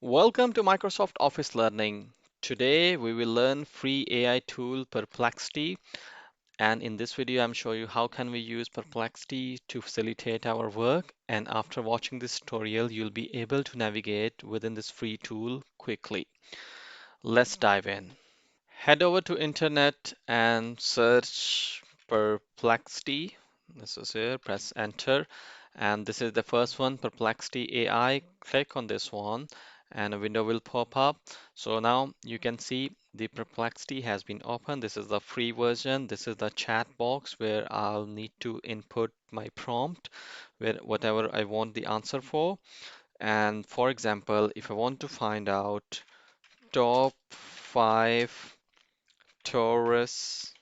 Welcome to Microsoft Office Learning. Today we will learn free AI tool Perplexity, and in this video I'm showing you how can we use Perplexity to facilitate our work, and after watching this tutorial you'll be able to navigate within this free tool quickly. Let's dive in. Head over to internet and search Perplexity. This is here, press enter. And this is the first one, Perplexity AI. Click on this one and a window will pop up. So now you can see the Perplexity has been opened. This is the free version. This is the chat box where I'll need to input my prompt, where whatever I want the answer for. And for example, if I want to find out top 5 tourist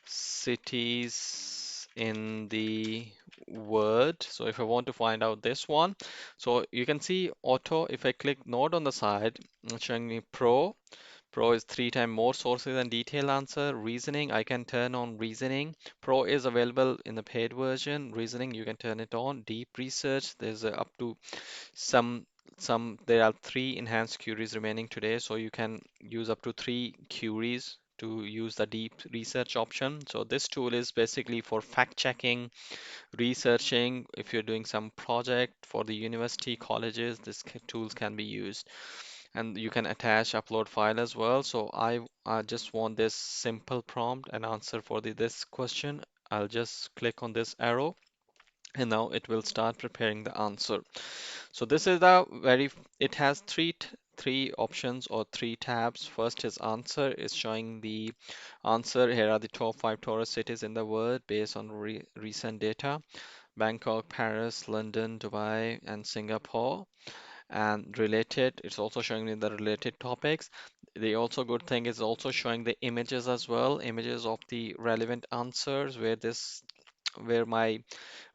cities in the world. So if I want to find out this one, so you can see auto, if I click node on the side, it's showing me pro. Pro is 3 times more sources and detailed answer. Reasoning, I can turn on reasoning. Pro is available in the paid version. Reasoning, you can turn it on. Deep research, there's up to some there are 3 enhanced queries remaining today, so you can use up to 3 queries to use the deep research option. So this tool is basically for fact checking, researching. If you're doing some project for the university colleges, this tools can be used, and you can attach upload file as well. So I just want this simple prompt and answer for this question. I'll just click on this arrow and now it will start preparing the answer. So this is the it has three options or 3 tabs. First is answer, is showing the answer. Here are the top 5 tourist cities in the world based on recent data. Bangkok, Paris, London, Dubai, and Singapore. And related, it's also showing me the related topics. The also good thing is also showing the images as well, images of the relevant answers where my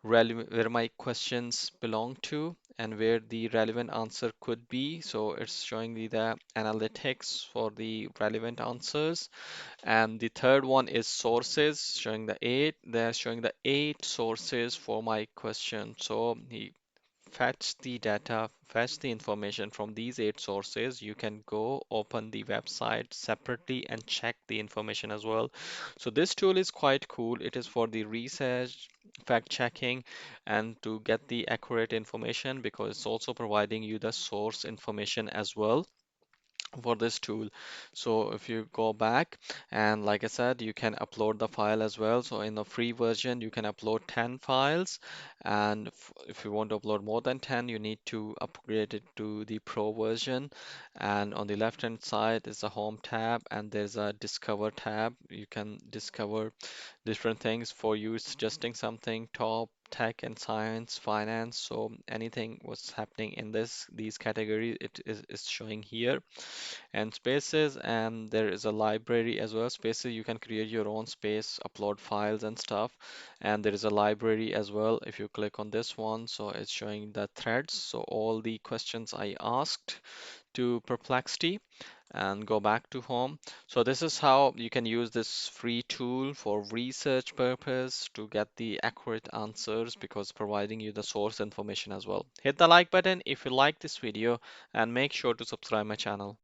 where my questions belong to and where the relevant answer could be. So it's showing me the analytics for the relevant answers. And the third one is sources, showing the eight. They're showing the 8 sources for my question. So he fetch the data, fetch the information from these 8 sources. You can go open the website separately and check the information as well. So this tool is quite cool. It is for the research, fact checking, and to get the accurate information because it's also providing you the source information as well for this tool. So if you go back and like I said, you can upload the file as well. So in the free version, you can upload 10 files, and if you want to upload more than 10, you need to upgrade it to the pro version. And on the left hand side is the home tab and there's a discover tab. You can discover different things for you suggesting something top tech and science finance, so anything what's happening in these categories it is showing here. And spaces, and there is a library as well. Spaces, you can create your own space, upload files and stuff. And there is a library as well. If you click on this one, so it's showing the threads, so all the questions I asked to Perplexity, and go back to home. So this is how you can use this free tool for research purpose to get the accurate answers because providing you the source information as well. Hit the like button if you like this video and make sure to subscribe my channel.